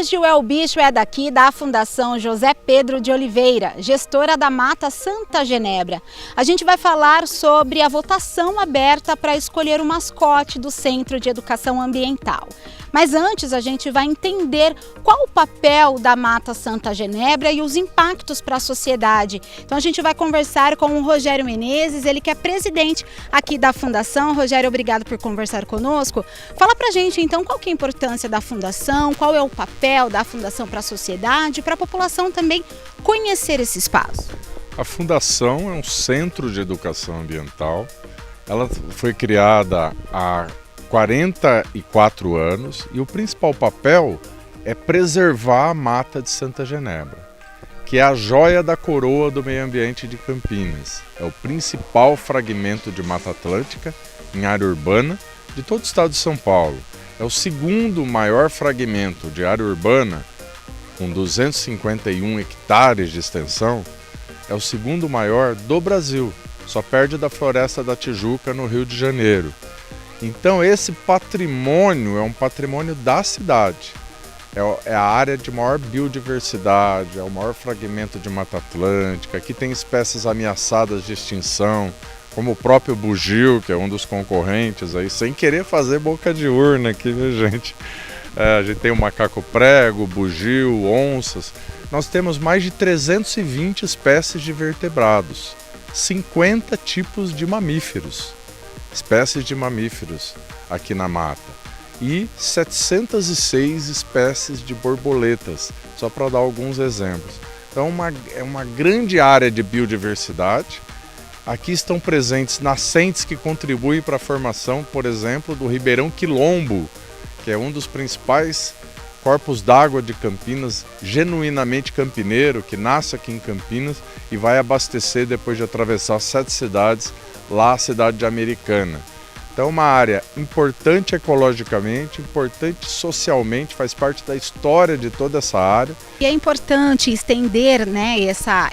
Hoje o É o Bicho é daqui da Fundação José Pedro de Oliveira, gestora da Mata Santa Genebra. A gente vai falar sobre a votação aberta para escolher o mascote do Centro de Educação Ambiental. Mas antes a gente vai entender qual o papel da Mata Santa Genebra e os impactos para a sociedade. Então a gente vai conversar com o Rogério Menezes, ele que é presidente aqui da Fundação. Rogério, obrigado por conversar conosco. Fala pra gente então qual que é a importância da Fundação, qual é o papel da Fundação para a sociedade, para a população também conhecer esse espaço. A Fundação é um centro de educação ambiental. Ela foi criada há 44 anos e o principal papel é preservar a Mata de Santa Genebra, que é a joia da coroa do meio ambiente de Campinas. É o principal fragmento de Mata Atlântica em área urbana de todo o estado de São Paulo. É o segundo maior fragmento de área urbana, com 251 hectares de extensão, é o segundo maior do Brasil, só perde da Floresta da Tijuca, no Rio de Janeiro. Então esse patrimônio é um patrimônio da cidade, é a área de maior biodiversidade, é o maior fragmento de Mata Atlântica, aqui tem espécies ameaçadas de extinção, como o próprio bugio, que é um dos concorrentes, aí, sem querer fazer boca de urna aqui, viu, gente? A gente tem o macaco prego, bugio, onças. Nós temos mais de 320 espécies de vertebrados, 50 tipos de mamíferos, espécies de mamíferos aqui na mata, e 706 espécies de borboletas, só para dar alguns exemplos. Então é uma grande área de biodiversidade. Aqui estão presentes nascentes que contribuem para a formação, por exemplo, do Ribeirão Quilombo, que é um dos principais corpos d'água de Campinas, genuinamente campineiro, que nasce aqui em Campinas e vai abastecer, depois de atravessar 7 cidades, lá a cidade de Americana. Então uma área importante ecologicamente, importante socialmente, faz parte da história de toda essa área. E é importante estender, né,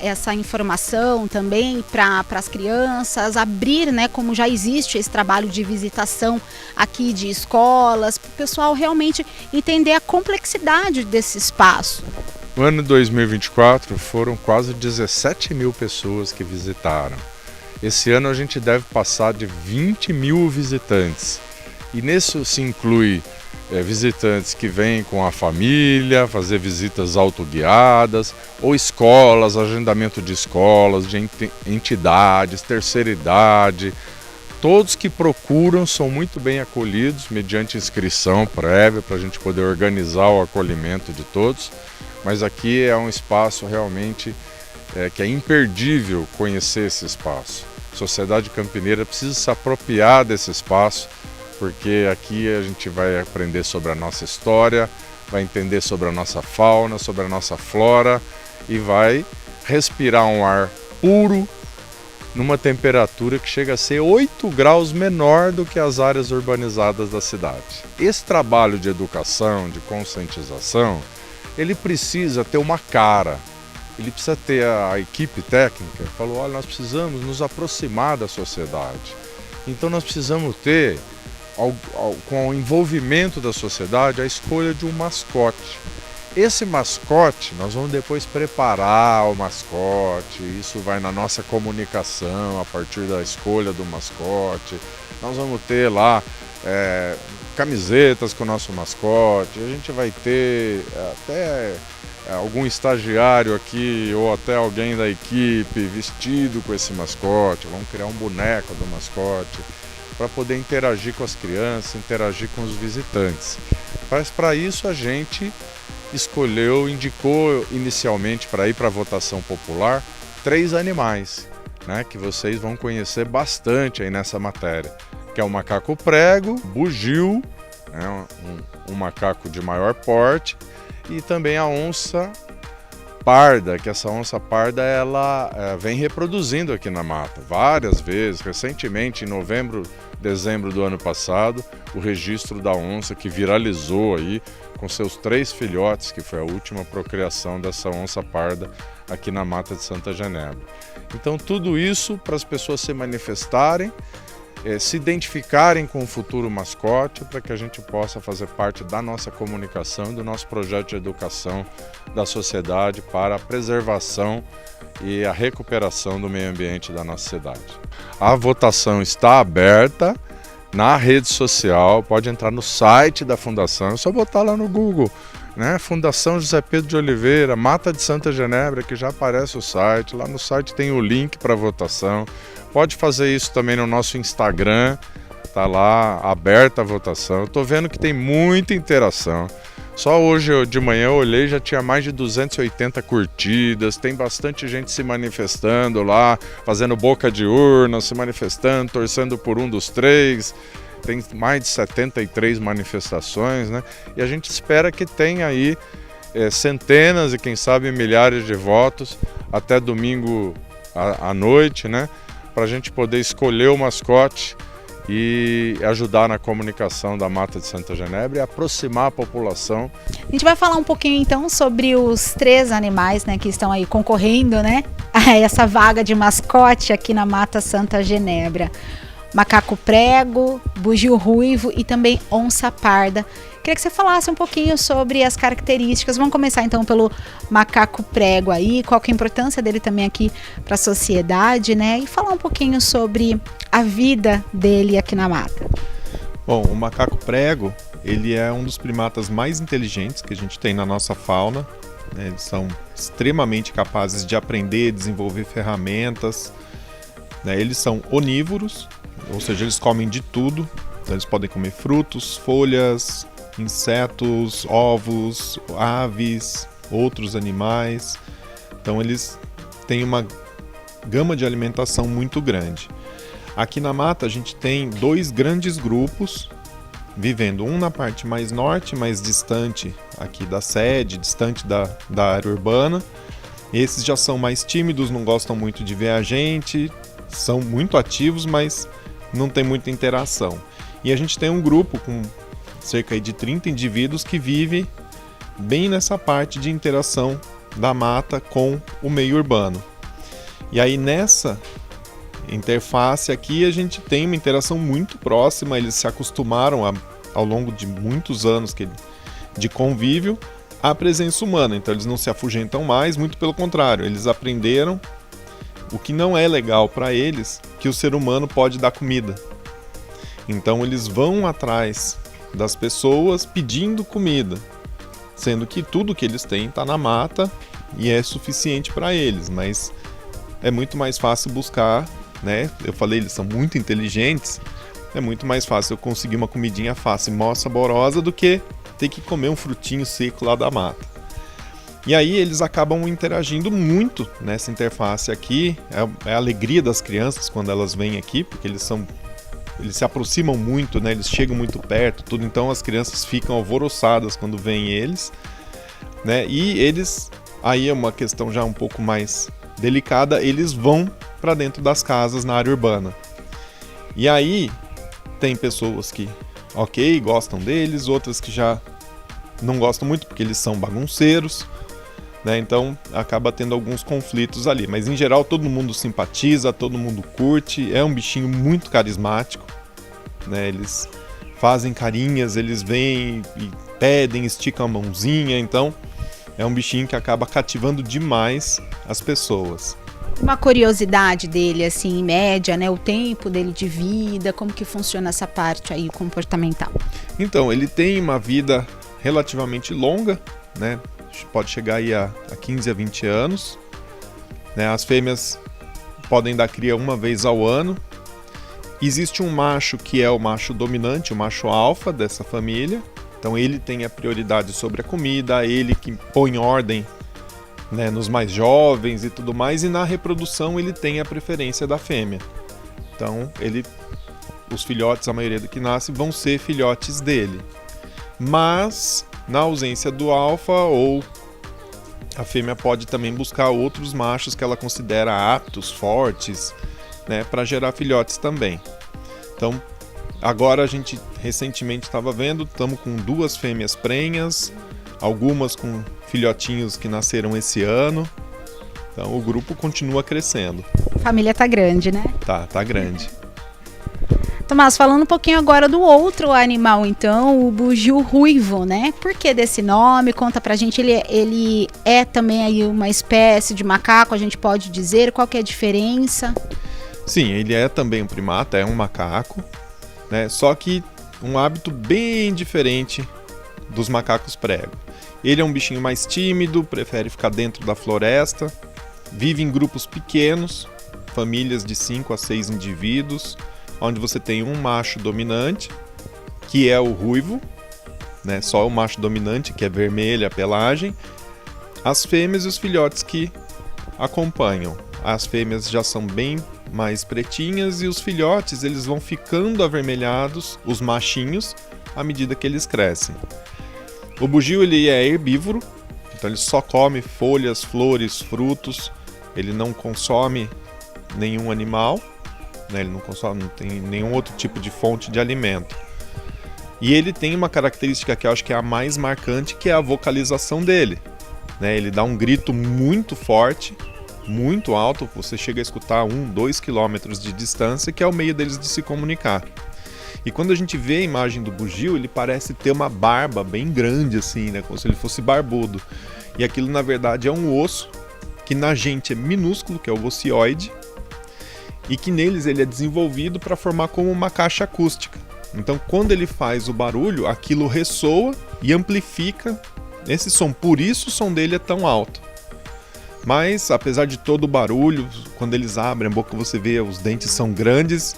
essa informação também para as crianças, abrir, né, como já existe esse trabalho de visitação aqui de escolas, para o pessoal realmente entender a complexidade desse espaço. No ano de 2024 foram quase 17 mil pessoas que visitaram. Esse ano a gente deve passar de 20 mil visitantes, e nisso se inclui visitantes que vêm com a família, fazer visitas autoguiadas, ou escolas, agendamento de escolas, de entidades, terceira idade. Todos que procuram são muito bem acolhidos, mediante inscrição prévia, para a gente poder organizar o acolhimento de todos, mas aqui é um espaço realmente que é imperdível conhecer esse espaço. A sociedade campineira precisa se apropriar desse espaço, porque aqui a gente vai aprender sobre a nossa história, vai entender sobre a nossa fauna, sobre a nossa flora e vai respirar um ar puro numa temperatura que chega a ser 8 graus menor do que as áreas urbanizadas da cidade. Esse trabalho de educação, de conscientização, ele precisa ter uma cara. Ele precisa ter a equipe técnica que falou, olha, nós precisamos nos aproximar da sociedade. Então nós precisamos ter, com o envolvimento da sociedade, a escolha de um mascote. Esse mascote, nós vamos depois preparar o mascote, isso vai na nossa comunicação a partir da escolha do mascote. Nós vamos ter lá camisetas com o nosso mascote, a gente vai ter até algum estagiário aqui ou até alguém da equipe vestido com esse mascote, vamos criar um boneco do mascote para poder interagir com as crianças, interagir com os visitantes. Mas para isso a gente indicou inicialmente para ir para a votação popular 3 animais, né, que vocês vão conhecer bastante aí nessa matéria, que é o macaco prego, bugio, né, um macaco de maior porte, e também a onça parda, que essa onça parda ela vem reproduzindo aqui na mata várias vezes. Recentemente, em novembro, dezembro do ano passado, o registro da onça que viralizou aí com seus 3 filhotes, que foi a última procriação dessa onça parda aqui na Mata de Santa Genebra. Então tudo isso para as pessoas se manifestarem se identificarem com o futuro mascote para que a gente possa fazer parte da nossa comunicação, do nosso projeto de educação da sociedade para a preservação e a recuperação do meio ambiente da nossa cidade. A votação está aberta na rede social, pode entrar no site da Fundação, é só botar lá no Google, né? Fundação José Pedro de Oliveira, Mata de Santa Genebra, que já aparece o site, lá no site tem o link para votação. Pode fazer isso também no nosso Instagram, tá lá aberta a votação. Estou vendo que tem muita interação. Só hoje de manhã eu olhei, já tinha mais de 280 curtidas, tem bastante gente se manifestando lá, fazendo boca de urna, se manifestando, torcendo por um dos três. Tem mais de 73 manifestações, né? E a gente espera que tenha aí centenas e quem sabe milhares de votos até domingo à noite, né? Para a gente poder escolher o mascote e ajudar na comunicação da Mata de Santa Genebra e aproximar a população. A gente vai falar um pouquinho então sobre os 3 animais, né, que estão aí concorrendo, né, a essa vaga de mascote aqui na Mata Santa Genebra. Macaco prego, bugio ruivo e também onça parda. Queria que você falasse um pouquinho sobre as características. Vamos começar então pelo macaco prego aí, qual que é a importância dele também aqui para a sociedade, né? E falar um pouquinho sobre a vida dele aqui na mata. Bom, o macaco prego, ele é um dos primatas mais inteligentes que a gente tem na nossa fauna, né? Eles são extremamente capazes de aprender, desenvolver ferramentas, né? Eles são onívoros, ou seja, eles comem de tudo. Então eles podem comer frutos, folhas, insetos, ovos, aves, outros animais. Então eles têm uma gama de alimentação muito grande. Aqui na mata a gente tem 2 grandes grupos vivendo, um na parte mais norte, mais distante aqui da sede, distante da área urbana. Esses já são mais tímidos, não gostam muito de ver a gente, são muito ativos, mas não tem muita interação. E a gente tem um grupo com cerca de 30 indivíduos que vive bem nessa parte de interação da mata com o meio urbano. E aí nessa interface aqui a gente tem uma interação muito próxima, eles se acostumaram ao longo de muitos anos de convívio à presença humana, então eles não se afugentam mais, muito pelo contrário, eles aprenderam o que não é legal para eles, que o ser humano pode dar comida. Então eles vão atrás das pessoas pedindo comida, sendo que tudo que eles têm está na mata e é suficiente para eles, mas é muito mais fácil buscar, né? Eu falei, eles são muito inteligentes, é muito mais fácil eu conseguir uma comidinha fácil e mó saborosa do que ter que comer um frutinho seco lá da mata. E aí eles acabam interagindo muito nessa interface aqui, é a alegria das crianças quando elas vêm aqui, porque eles se aproximam muito, né? Eles chegam muito perto, tudo, então as crianças ficam alvoroçadas quando veem eles, né? E eles, aí é uma questão já um pouco mais delicada, eles vão para dentro das casas na área urbana. E aí tem pessoas que, ok, gostam deles, outras que já não gostam muito porque eles são bagunceiros, né? Então acaba tendo alguns conflitos ali, mas em geral todo mundo simpatiza, todo mundo curte, é um bichinho muito carismático, né? Eles fazem carinhas, eles vêm e pedem, esticam a mãozinha, então é um bichinho que acaba cativando demais as pessoas. Uma curiosidade dele, assim, em média, né? O tempo dele de vida, como que funciona essa parte aí comportamental? Então, ele tem uma vida relativamente longa, né? Pode chegar aí a 15 a 20 anos. Né? As fêmeas podem dar cria uma vez ao ano. Existe um macho que é o macho dominante, o macho alfa dessa família. Então ele tem a prioridade sobre a comida, ele que põe ordem, né, nos mais jovens e tudo mais, e na reprodução ele tem a preferência da fêmea. Então os filhotes, a maioria do que nasce, vão ser filhotes dele. Mas na ausência do alfa, ou a fêmea pode também buscar outros machos que ela considera aptos, fortes, né, para gerar filhotes também. Então agora a gente recentemente estava vendo, estamos com 2 fêmeas prenhas, algumas com filhotinhos que nasceram esse ano. Então o grupo continua crescendo. A família tá grande, né? Tá grande. Tomás, falando um pouquinho agora do outro animal, então, o bugio ruivo, né? Por que desse nome? Conta pra gente, ele é também aí uma espécie de macaco, a gente pode dizer, qual que é a diferença? Sim, ele é também um primata, é um macaco, né? Só que um hábito bem diferente dos macacos prego. Ele é um bichinho mais tímido, prefere ficar dentro da floresta, vive em grupos pequenos, famílias de 5 a 6 indivíduos, onde você tem um macho dominante, que é o ruivo, né? Só o macho dominante, que é vermelho, a pelagem, as fêmeas e os filhotes que acompanham. As fêmeas já são bem mais pretinhas e os filhotes eles vão ficando avermelhados, os machinhos, à medida que eles crescem. O bugio ele é herbívoro, então ele só come folhas, flores, frutos, ele não consome nenhum animal, né? Ele não tem nenhum outro tipo de fonte de alimento. E ele tem uma característica que eu acho que é a mais marcante, que é a vocalização dele, né? Ele dá um grito muito forte, muito alto, você chega a escutar 1-2 quilômetros de distância, que é o meio deles de se comunicar. E quando a gente vê a imagem do bugio, ele parece ter uma barba bem grande assim, né? Como se ele fosse barbudo. E aquilo na verdade é um osso, que na gente é minúsculo, que é o ocioide, e que neles ele é desenvolvido para formar como uma caixa acústica. Então quando ele faz o barulho, aquilo ressoa e amplifica esse som, por isso o som dele é tão alto. Mas apesar de todo o barulho, quando eles abrem a boca você vê os dentes são grandes,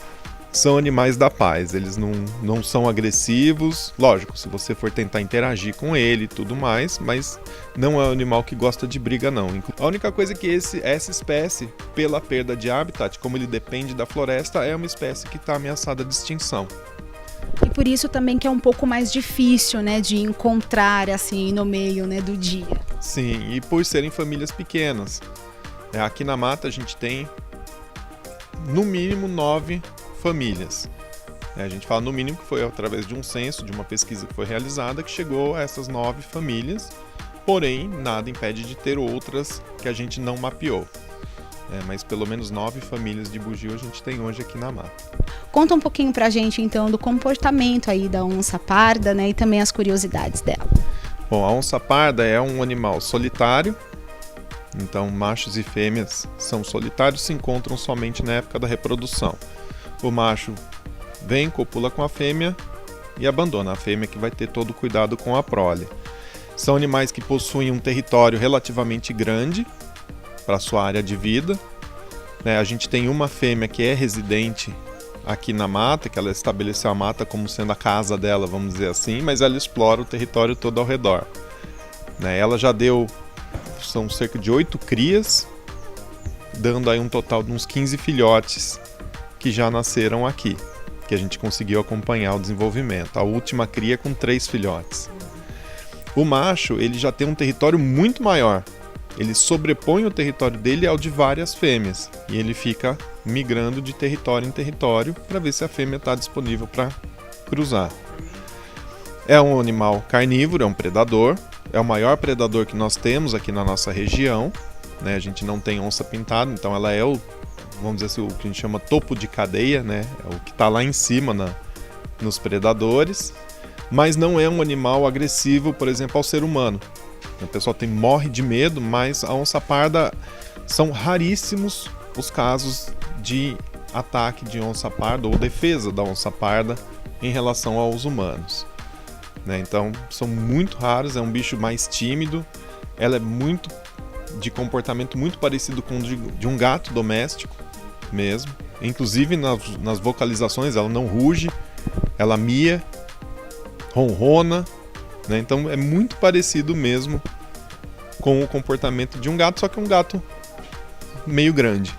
são animais da paz, eles não são agressivos, lógico, se você for tentar interagir com ele e tudo mais, mas não é um animal que gosta de briga não. A única coisa é que essa espécie, pela perda de habitat, como ele depende da floresta, é uma espécie que está ameaçada de extinção. E por isso também que é um pouco mais difícil, né, de encontrar assim no meio, né, do dia. Sim, e por serem famílias pequenas. Aqui na mata a gente tem no mínimo 9 famílias. A gente fala no mínimo que foi através de um censo, de uma pesquisa que foi realizada, que chegou a essas 9 famílias, porém nada impede de ter outras que a gente não mapeou. Mas pelo menos 9 famílias de bugio a gente tem hoje aqui na mata. Conta um pouquinho pra gente então do comportamento aí da onça parda, né, e também as curiosidades dela. Bom, a onça parda é um animal solitário, então machos e fêmeas são solitários, se encontram somente na época da reprodução. O macho vem, copula com a fêmea e abandona a fêmea, que vai ter todo o cuidado com a prole. São animais que possuem um território relativamente grande para sua área de vida. A gente tem uma fêmea que é residente aqui na mata, que ela estabeleceu a mata como sendo a casa dela, vamos dizer assim, mas ela explora o território todo ao redor. Ela já deu, são cerca de 8 crias, dando aí um total de uns 15 filhotes que já nasceram aqui, que a gente conseguiu acompanhar o desenvolvimento. A última cria com 3 filhotes. O macho, ele já tem um território muito maior. Ele sobrepõe o território dele ao de várias fêmeas e ele fica migrando de território em território para ver se a fêmea está disponível para cruzar. É um animal carnívoro, é um predador, é o maior predador que nós temos aqui na nossa região. A gente não tem onça pintada, então ela é vamos dizer assim, o que a gente chama topo de cadeia, né? É o que está lá em cima nos predadores, mas não é um animal agressivo, por exemplo, ao ser humano. O pessoal morre de medo, mas a onça parda, são raríssimos os casos de ataque de onça parda ou defesa da onça parda em relação aos humanos. Então, são muito raros, é um bicho mais tímido, ela é de comportamento muito parecido com o de um gato doméstico mesmo. Inclusive nas vocalizações ela não ruge, ela mia, ronrona, então é muito parecido mesmo com o comportamento de um gato, só que um gato meio grande.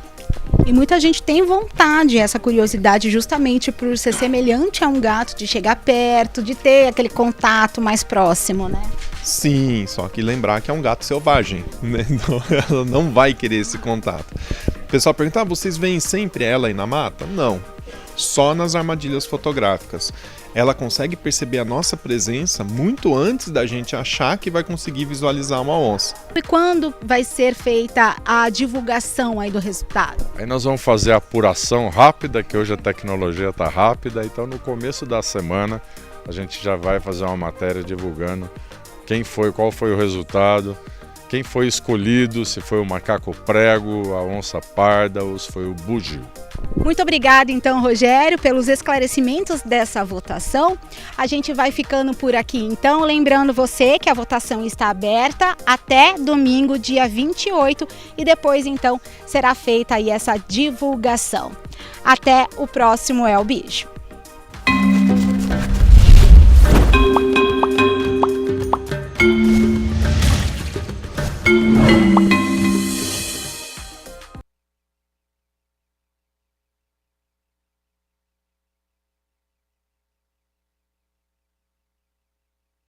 E muita gente tem vontade, essa curiosidade, justamente por ser semelhante a um gato, de chegar perto, de ter aquele contato mais próximo, né? Sim, só que lembrar que é um gato selvagem, né? Então, ela não vai querer esse contato. O pessoal pergunta, vocês veem sempre ela aí na mata? Não. só nas armadilhas fotográficas. Ela consegue perceber a nossa presença muito antes da gente achar que vai conseguir visualizar uma onça. E quando vai ser feita a divulgação aí do resultado? Aí nós vamos fazer a apuração rápida, que hoje a tecnologia está rápida, então no começo da semana a gente já vai fazer uma matéria divulgando quem foi, qual foi o resultado, quem foi escolhido, se foi o macaco prego, a onça parda ou se foi o bugio. Muito obrigada, então, Rogério, pelos esclarecimentos dessa votação. A gente vai ficando por aqui, então, lembrando você que a votação está aberta até domingo, dia 28, e depois, então, será feita aí essa divulgação. Até o próximo É o Bicho.